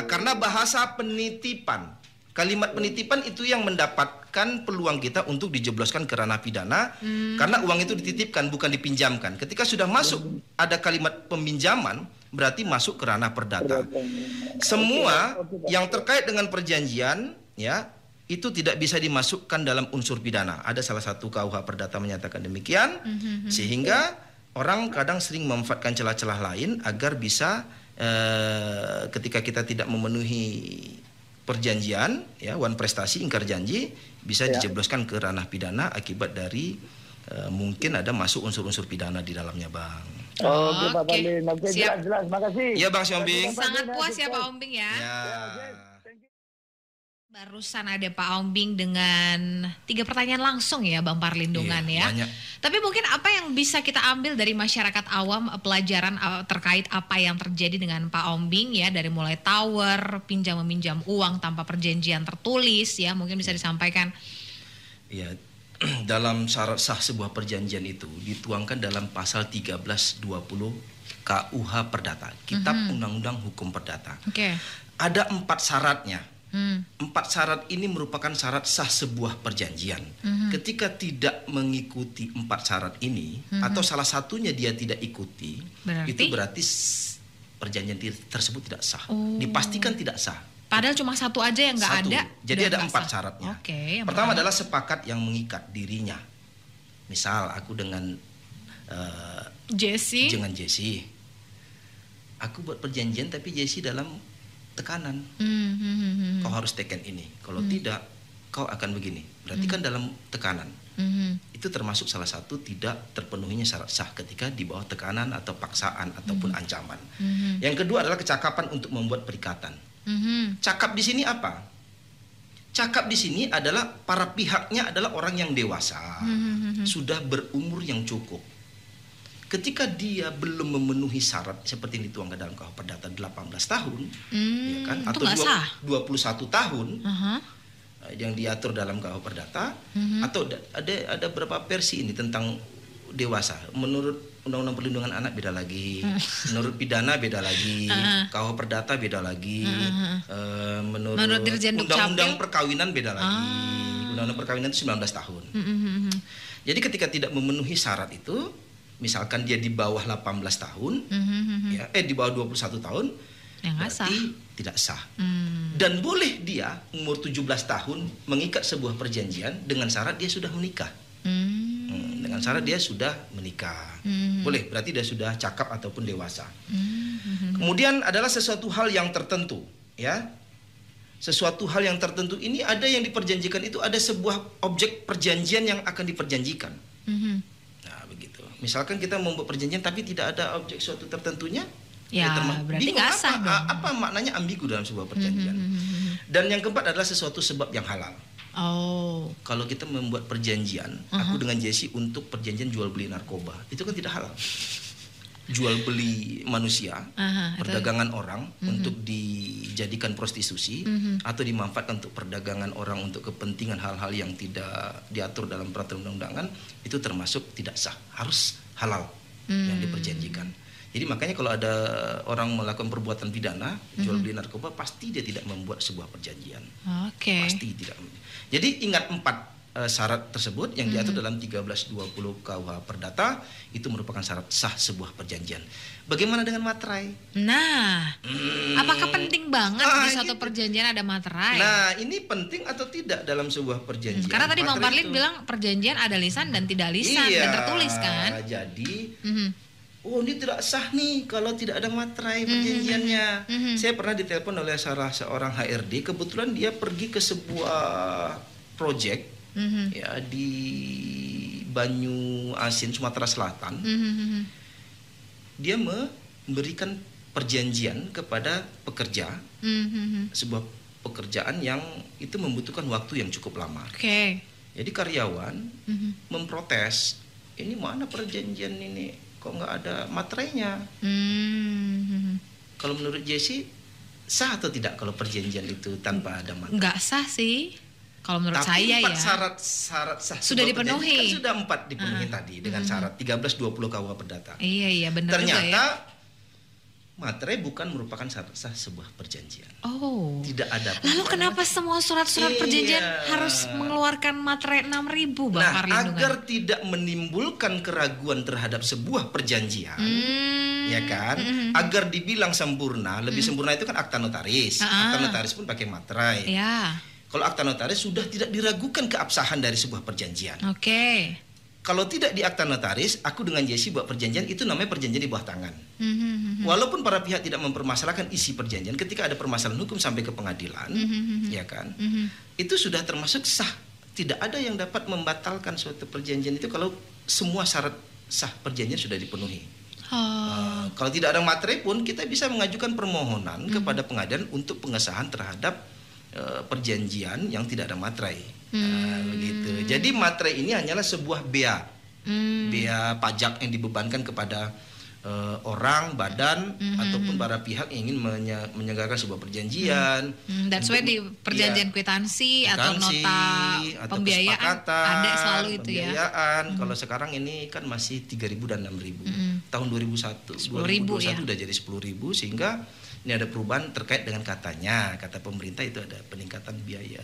Karena bahasa penitipan, kalimat penitipan itu yang mendapatkan peluang kita untuk dijebloskan ke ranah pidana, karena uang itu dititipkan bukan dipinjamkan. Ketika sudah masuk ada kalimat peminjaman, berarti masuk ke ranah perdata. Semua yang terkait dengan perjanjian, ya, itu tidak bisa dimasukkan dalam unsur pidana. Ada salah satu KUH Perdata menyatakan demikian, sehingga orang kadang sering memanfaatkan celah-celah lain agar bisa ketika kita tidak memenuhi perjanjian, ya, wan prestasi ingkar janji, bisa dijebloskan ke ranah pidana akibat dari mungkin ada masuk unsur-unsur pidana di dalamnya Bang. Pak Parmin. Siap. Jelas. Makasih. Iya Bang Siombing. Sangat puas ya Pak Ombing ya. Barusan ada Pak Ombing dengan 3 pertanyaan langsung ya Bang Parlindungan ya. Banyak. Tapi mungkin apa yang bisa kita ambil dari masyarakat awam, pelajaran terkait apa yang terjadi dengan Pak Ombing ya, dari mulai tower, pinjam-meminjam uang tanpa perjanjian tertulis ya, mungkin bisa disampaikan. Iya, dalam syarat sah sebuah perjanjian itu dituangkan dalam pasal 1320 KUH Perdata, Kitab Undang-Undang Hukum Perdata. Ada 4 syaratnya. 4 syarat ini merupakan syarat sah sebuah perjanjian. Ketika tidak mengikuti 4 syarat ini, atau salah satunya dia tidak ikuti, itu berarti perjanjian tersebut tidak sah. Dipastikan tidak sah. Padahal cuma satu aja yang nggak ada. Jadi ada 4 syaratnya. Pertama adalah sepakat yang mengikat dirinya. Misal aku dengan Jessie. Aku buat perjanjian tapi Jessie dalam tekanan. Kau harus tekan ini. Kalau tidak, kau akan begini. Berarti kan dalam tekanan. Itu termasuk salah satu tidak terpenuhinya syarat sah ketika di bawah tekanan atau paksaan ataupun ancaman. Yang kedua adalah kecakapan untuk membuat perikatan. Cakap di sini apa? Cakap di sini adalah para pihaknya adalah orang yang dewasa, sudah berumur yang cukup. Ketika dia belum memenuhi syarat seperti yang dituangkan dalam KUH Perdata 18 tahun, ya kan, atau 21 tahun yang diatur dalam KUH Perdata, atau ada berapa versi ini tentang dewasa. Menurut Undang-Undang Perlindungan Anak beda lagi, menurut pidana beda lagi, KUH Perdata beda lagi, menurut Undang-Undang Perkawinan beda lagi. Undang-Undang Perkawinan itu 19 tahun. Jadi ketika tidak memenuhi syarat itu, misalkan dia di bawah 18 tahun, di bawah 21 tahun, berarti tidak sah. Dan boleh dia umur 17 tahun mengikat sebuah perjanjian dengan syarat dia sudah menikah. Dengan syarat dia sudah menikah. Boleh, berarti dia sudah cakap ataupun dewasa. Kemudian adalah sesuatu hal yang tertentu, ya. Sesuatu hal yang tertentu ini ada yang diperjanjikan, itu ada sebuah objek perjanjian yang akan diperjanjikan. Nah, begitu. Misalkan kita membuat perjanjian tapi tidak ada objek suatu tertentunya, Ya, berarti nggak sah dong. Apa maknanya ambigu dalam sebuah perjanjian? Dan yang keempat adalah sesuatu sebab yang halal. Oh. Kalau kita membuat perjanjian, aku dengan Jesse untuk perjanjian jual beli narkoba, itu kan tidak halal. Jual beli manusia, perdagangan orang untuk dijadikan prostitusi atau dimanfaatkan untuk perdagangan orang untuk kepentingan hal-hal yang tidak diatur dalam peraturan undang-undangan, itu termasuk tidak sah, harus halal yang diperjanjikan. Jadi makanya kalau ada orang melakukan perbuatan pidana, jual beli narkoba, pasti dia tidak membuat sebuah perjanjian. Pasti tidak. Jadi ingat 4 syarat tersebut yang diatur dalam 1320 KUH Perdata, itu merupakan syarat sah sebuah perjanjian. Bagaimana dengan materai? Nah, apakah penting banget di suatu perjanjian ada materai? Nah, ini penting atau tidak dalam sebuah perjanjian? Karena tadi Bang Parlin bilang perjanjian ada lisan dan tidak lisan dan tertulis kan? Jadi oh, ini tidak sah nih kalau tidak ada materai perjanjiannya. Saya pernah ditelepon oleh salah seorang HRD, kebetulan dia pergi ke sebuah proyek ya di Banyu Asin, Sumatera Selatan. Dia memberikan perjanjian kepada pekerja, sebuah pekerjaan yang itu membutuhkan waktu yang cukup lama. Jadi karyawan memprotes, ini mana perjanjian ini? Kok nggak ada materainya? Kalau menurut Jesse, sah atau tidak kalau perjanjian itu tanpa ada materai? Nggak sah sih, kalau menurut saya ya. Syarat sah sudah dipenuhi. Kan sudah 4 dipenuhi tadi dengan syarat 1320 KUH Perdata. Iya benar juga ya. Ternyata materai bukan merupakan syarat sah sebuah perjanjian. Oh. Tidak ada. Lalu kenapa semua surat-surat perjanjian harus mengeluarkan materai 6.000, Bang Parlin? Agar tidak menimbulkan keraguan terhadap sebuah perjanjian, ya kan? Agar dibilang sempurna, lebih sempurna itu kan akta notaris. Akta notaris pun pakai materai. Kalau akta notaris sudah tidak diragukan keabsahan dari sebuah perjanjian. Kalau tidak di akta notaris, aku dengan Jesse buat perjanjian, itu namanya perjanjian di bawah tangan. Walaupun para pihak tidak mempermasalahkan isi perjanjian, ketika ada permasalahan hukum sampai ke pengadilan, ya kan, itu sudah termasuk sah. Tidak ada yang dapat membatalkan suatu perjanjian itu kalau semua syarat sah perjanjian sudah dipenuhi. Kalau tidak ada materai pun, kita bisa mengajukan permohonan kepada pengadilan untuk pengesahan terhadap perjanjian yang tidak ada materai. Begitu. Jadi materai ini hanyalah sebuah bea pajak yang dibebankan kepada orang, badan, ataupun para pihak yang ingin menyelenggarakan sebuah perjanjian. That's why di perjanjian kwitansi atau nota pembiayaan ada selalu itu ya. Kalau sekarang ini kan masih 3.000 dan 6.000. Tahun 2021 udah jadi 10.000, sehingga ini ada perubahan terkait dengan kata pemerintah itu ada peningkatan biaya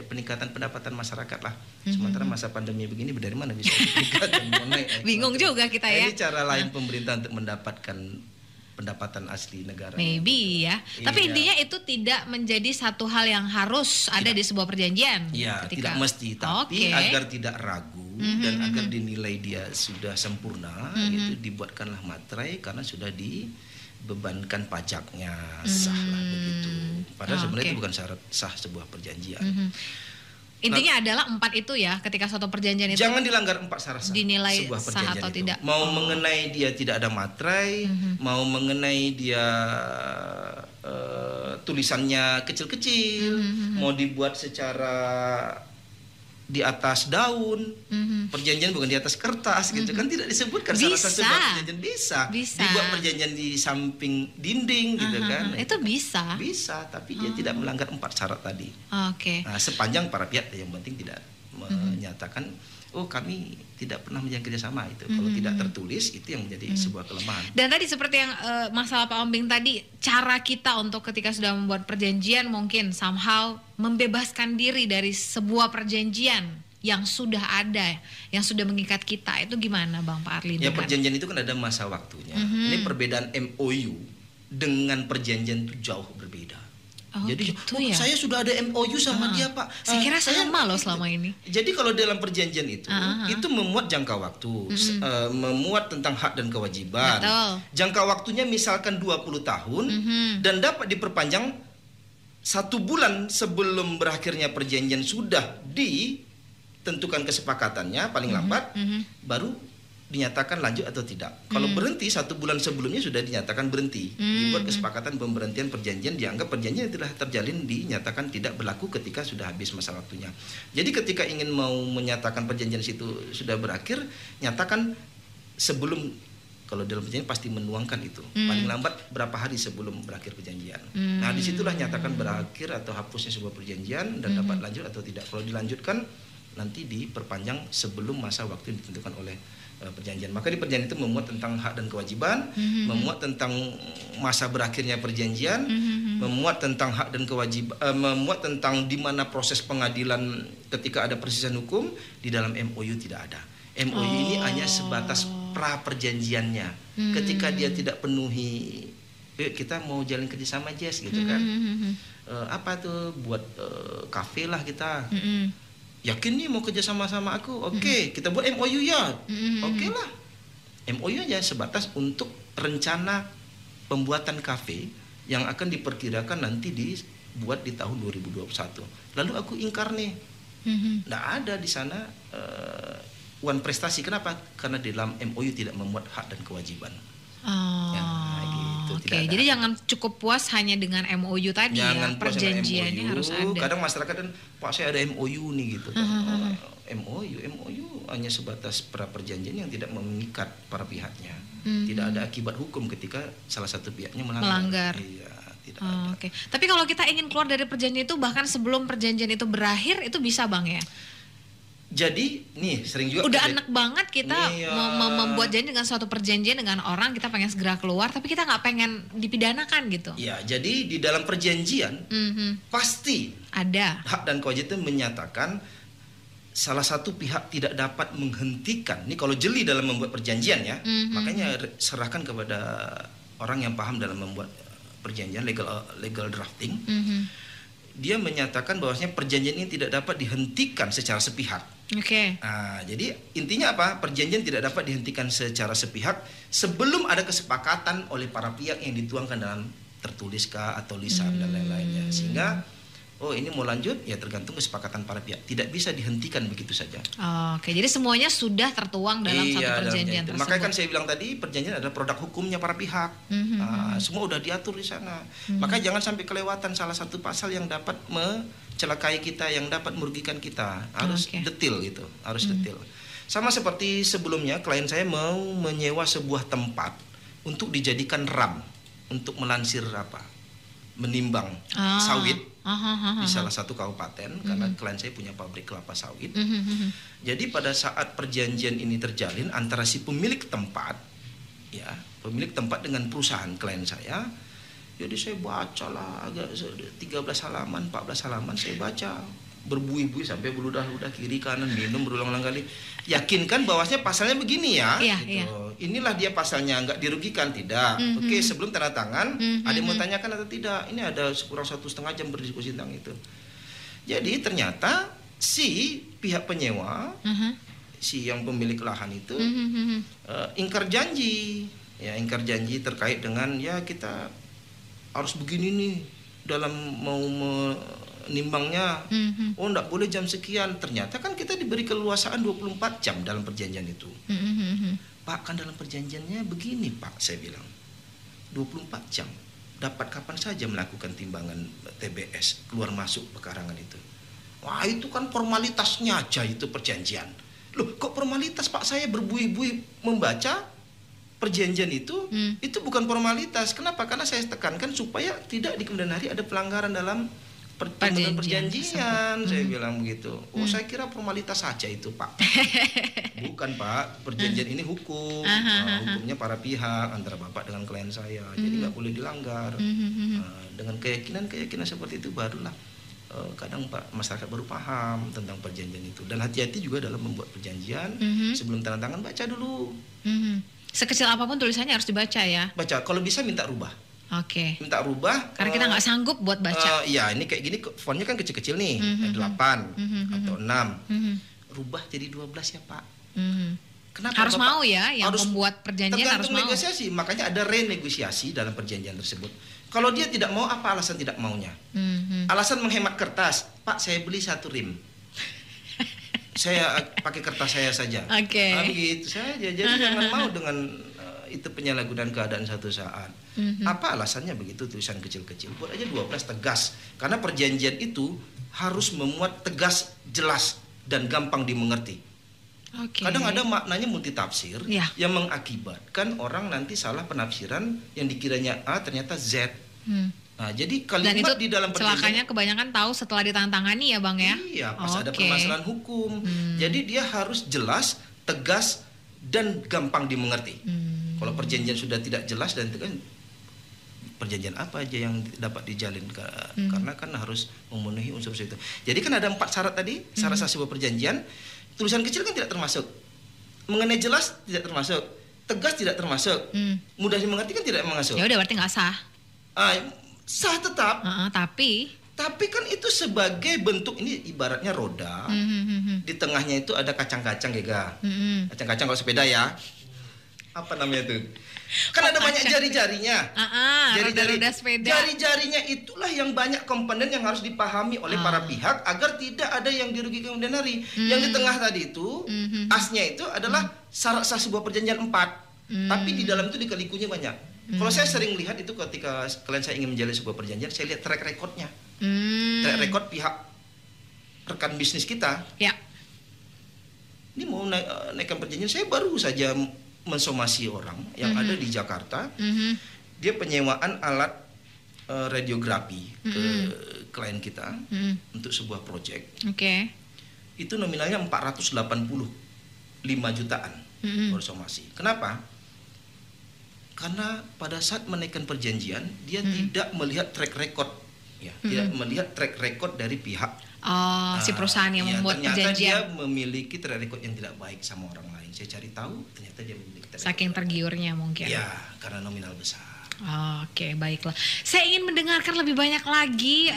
peningkatan pendapatan masyarakat lah. Sementara masa pandemi begini dari mana bisa peningkatan naik? Bingung juga kita ya. Ini cara lain pemerintah untuk mendapatkan pendapatan asli negara. Maybe ya. Tapi intinya itu tidak menjadi satu hal yang harus ada di sebuah perjanjian. Iya, tidak mesti, tapi agar tidak ragu dan agar dinilai dia sudah sempurna, itu dibuatkanlah materai karena sudah dibebankan pajaknya, sah lah begitu. Padahal sebenarnya itu bukan syarat sah sebuah perjanjian. Intinya adalah 4 itu ya, ketika suatu perjanjian itu jangan dilanggar 4 syarat sah dinilai sebuah sah atau itu. tidak. Mau mengenai dia tidak ada materai, mau mengenai dia tulisannya kecil-kecil, mau dibuat secara di atas daun, perjanjian bukan di atas kertas gitu kan, tidak disebutkan syarat sah sebuah perjanjian. Bisa dibuat perjanjian di samping dinding gitu kan. Itu bisa, tapi dia tidak melanggar 4 syarat tadi. Nah, sepanjang para pihak yang penting tidak menyatakan kami tidak pernah menjalin kerjasama itu. Kalau tidak tertulis, itu yang menjadi sebuah kelemahan. Dan tadi seperti yang masalah Pak Ombing tadi, cara kita untuk ketika sudah membuat perjanjian mungkin somehow membebaskan diri dari sebuah perjanjian yang sudah ada, yang sudah mengikat kita, itu gimana Bang Pak Arlin? Ya, perjanjian itu kan ada masa waktunya. Ini perbedaan MOU dengan perjanjian itu jauh berbeda. Jadi gitu ya? Saya sudah ada MOU sama dia Pak. Saya kira sama loh selama ini. Jadi kalau dalam perjanjian itu memuat jangka waktu, memuat tentang hak dan kewajiban. Betul. Jangka waktunya misalkan 20 tahun dan dapat diperpanjang 1 bulan sebelum berakhirnya perjanjian sudah tentukan kesepakatannya paling lambat, baru dinyatakan lanjut atau tidak. Kalau berhenti 1 bulan sebelumnya sudah dinyatakan berhenti, dibuat kesepakatan pemberhentian perjanjian, dianggap perjanjian telah terjalin, dinyatakan tidak berlaku ketika sudah habis masa waktunya. Jadi ketika ingin mau menyatakan perjanjian situ sudah berakhir, nyatakan sebelum, kalau dalam perjanjian pasti menuangkan itu paling lambat berapa hari sebelum berakhir perjanjian. Nah disitulah nyatakan berakhir atau hapusnya sebuah perjanjian dan dapat lanjut atau tidak. Kalau dilanjutkan nanti diperpanjang sebelum masa waktu yang ditentukan oleh perjanjian. Maka di perjanjian itu memuat tentang hak dan kewajiban, memuat tentang masa berakhirnya perjanjian, memuat tentang hak dan kewajiban, memuat tentang di mana proses pengadilan ketika ada perselisihan hukum. Di dalam MOU tidak ada. MOU ini hanya sebatas pra perjanjiannya. Ketika dia tidak penuhi, kita mau jalan kerjasama Jess gitu kan, apa tuh buat kafe lah kita. Yakin nih mau kerja sama aku? Oke, kita buat MOU ya. Oke lah. MOU aja sebatas untuk rencana pembuatan kafe yang akan diperkirakan nanti dibuat di tahun 2021. Lalu aku ingkar nih. Nggak ada di sana uang prestasi. Kenapa? Karena di dalam MOU tidak memuat hak dan kewajiban. Gitu. Oke, jadi jangan cukup puas hanya dengan MOU tadi, jangan ya, perjanjiannya harus ada. Kadang masyarakat kan, Pak saya ada MOU nih gitu. MOU hanya sebatas pra perjanjian yang tidak mengikat para pihaknya. Tidak ada akibat hukum ketika salah satu pihaknya melanggar. Iya, tidak ada. Oke. Tapi kalau kita ingin keluar dari perjanjian itu bahkan sebelum perjanjian itu berakhir itu bisa Bang ya? Jadi nih sering juga udah enak banget kita membuat janji dengan suatu perjanjian dengan orang, kita pengen segera keluar tapi kita nggak pengen dipidanakan gitu. Ya, jadi di dalam perjanjian pasti ada hak dan kewajiban menyatakan salah satu pihak tidak dapat menghentikan. Ini kalau jeli dalam membuat perjanjian ya, makanya serahkan kepada orang yang paham dalam membuat perjanjian, legal drafting. Dia menyatakan bahwasanya perjanjian ini tidak dapat dihentikan secara sepihak. Oke. Nah, jadi intinya apa? Perjanjian tidak dapat dihentikan secara sepihak sebelum ada kesepakatan oleh para pihak yang dituangkan dalam tertulis kah atau lisan dan lain-lainnya. Sehingga ini mau lanjut ya tergantung kesepakatan para pihak. Tidak bisa dihentikan begitu saja. Oke, jadi semuanya sudah tertuang dalam satu perjanjian tersebut. Makanya kan saya bilang tadi perjanjian adalah produk hukumnya para pihak. Semua udah diatur di sana. Makanya jangan sampai kelewatan salah satu pasal yang dapat mencelakai kita, yang dapat merugikan kita. Harus detail gitu, harus detail. Sama seperti sebelumnya klien saya mau menyewa sebuah tempat untuk dijadikan ram untuk melansir menimbang sawit di salah satu kabupaten, karena klien saya punya pabrik kelapa sawit. Jadi pada saat perjanjian ini terjalin antara si pemilik tempat dengan perusahaan klien saya, jadi saya baca lah agak 13 halaman, 14 halaman saya baca berbuih-buih sampai berludah-ludah kiri kanan, minum berulang-ulang kali. Yakinkan bahwasanya pasalnya begini ya. Gitu. Inilah dia pasalnya, nggak dirugikan tidak. Oke, sebelum tanda tangan ada yang mau tanyakan atau tidak? Ini ada kurang 1,5 jam berdiskusi tentang itu. Jadi ternyata si pihak penyewa, si yang pemilik lahan itu ingkar janji, ingkar janji terkait dengan kita harus begini nih dalam mau nimbangnya. Enggak boleh jam sekian. Ternyata kan kita diberi keleluasaan 24 jam dalam perjanjian itu. Pak, kan dalam perjanjiannya begini Pak, saya bilang 24 jam. Dapat kapan saja melakukan timbangan TBS keluar masuk pekarangan itu. Wah, itu kan formalitasnya aja itu perjanjian. Loh, kok formalitas Pak? Saya berbuih-buih membaca perjanjian itu bukan formalitas. Kenapa? Karena saya tekankan supaya tidak di kemudian hari ada pelanggaran dalam perjanjian. Saya bilang begitu. Saya kira formalitas saja itu Pak. Bukan Pak, perjanjian ini hukum. Hukumnya para pihak antara Bapak dengan klien saya. Jadi nggak boleh dilanggar. Dengan keyakinan seperti itu barulah kadang Pak masyarakat baru paham tentang perjanjian itu. Dan hati-hati juga dalam membuat perjanjian. Sebelum tanda tangan baca dulu. Sekecil apapun tulisannya harus dibaca ya. Baca, kalau bisa minta rubah. Oke. Minta rubah. Karena kita nggak sanggup buat baca. Iya, ini kayak gini fontnya kan kecil-kecil nih, 8 atau 6. Rubah jadi 12 ya Pak. Kenapa? Harus Bapak, mau ya, yang membuat perjanjian harus mau. Negosiasi, makanya ada renegosiasi dalam perjanjian tersebut. Kalau dia tidak mau, apa alasan tidak maunya? Alasan menghemat kertas. Pak, saya beli 1 rim. saya pakai kertas saya saja. Oke. Begitu saja. Jadi jangan mau dengan itu penyalahgunaan keadaan satu saat. Apa alasannya begitu tulisan kecil-kecil? Buat aja 12 tegas. Karena perjanjian itu harus memuat tegas, jelas dan gampang dimengerti. Kadang ada maknanya multitafsir yang mengakibatkan orang nanti salah penafsiran, yang dikiranya A ternyata Z. Nah, jadi kalimat dan itu di dalam perjanjian celakanya kebanyakan tahu setelah ditandatangani ya Bang ya. Iya, pas ada permasalahan hukum. Jadi dia harus jelas, tegas dan gampang dimengerti. Kalau perjanjian sudah tidak jelas dan tegas, perjanjian apa aja yang dapat dijalin karena kan harus memenuhi unsur itu. Jadi kan ada 4 syarat tadi, syarat sah sebuah perjanjian. Tulisan kecil kan tidak termasuk. Mengenai jelas tidak termasuk. Tegas tidak termasuk. Mudah dimengerti kan tidak termasuk. Ya udah berarti nggak sah. Sah tetap. Tapi kan itu sebagai bentuk, ini ibaratnya roda. Di tengahnya itu ada kacang-kacang ya. Kacang-kacang kalau sepeda ya. Apa namanya itu? Kan ada banyak jari-jarinya. Roda-roda sepeda. Jari-jarinya itulah yang banyak komponen yang harus dipahami oleh para pihak agar tidak ada yang dirugikan kemudian hari. Yang di tengah tadi itu, asnya itu adalah syarat sah sebuah perjanjian 4. Tapi di dalam itu lika-likunya banyak. Kalau saya sering lihat itu ketika kalian saya ingin menjalin sebuah perjanjian, saya lihat track recordnya. Track record pihak rekan bisnis kita. Ya. Ini mau naikkan perjanjian, saya baru saja mensomasi orang yang ada di Jakarta. Dia penyewaan alat radiografi ke klien kita untuk sebuah proyek. Itu nominalnya 485 jutaan baru somasi. Kenapa? Karena pada saat menaikkan perjanjian dia tidak melihat track record, tidak melihat track record dari pihak si perusahaan yang membuat perjanjian. Ternyata dia memiliki track record yang tidak baik sama orang lain. Saya cari tahu, ternyata dia memiliki track record. Saking tergiurnya mungkin. Ya, karena nominal besar. Oke, baiklah. Saya ingin mendengarkan lebih banyak lagi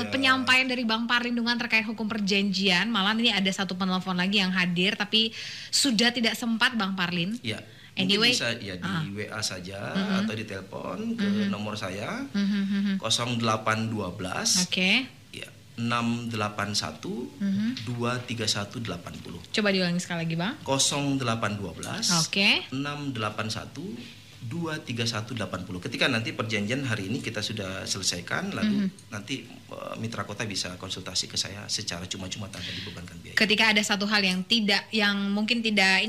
penyampaian dari Bang Parlin terkait hukum perjanjian. Malah ini ada satu penelpon lagi yang hadir, tapi sudah tidak sempat Bang Parlin. Iya. Anyway, bisa ya di WA saja atau di telepon ke nomor saya 0812 ya 681 23180. Coba diulangi sekali lagi Bang. 0812 681 23180. Ketika nanti perjanjian hari ini kita sudah selesaikan, lalu nanti mitra kota bisa konsultasi ke saya secara cuma-cuma tanpa dibebankan biaya. Ketika ada satu hal yang mungkin tidak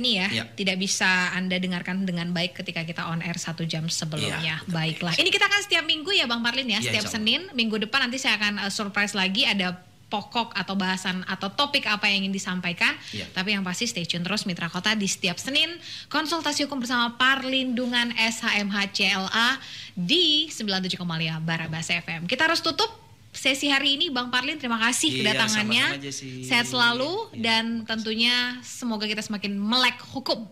tidak bisa Anda dengarkan dengan baik ketika kita on air 1 jam sebelumnya. Baiklah. Ini kita akan setiap minggu ya Bang Parlin ya, setiap Senin. Minggu depan nanti saya akan surprise lagi, ada pokok atau bahasan atau topik apa yang ingin disampaikan. Tapi yang pasti stay tune terus Mitra Kota di setiap Senin konsultasi hukum bersama Parlindungan SHMH CLA di 97,5 Barabas FM. Kita harus tutup sesi hari ini Bang Parlin, terima kasih kedatangannya. Sehat selalu dan tentunya semoga kita semakin melek hukum.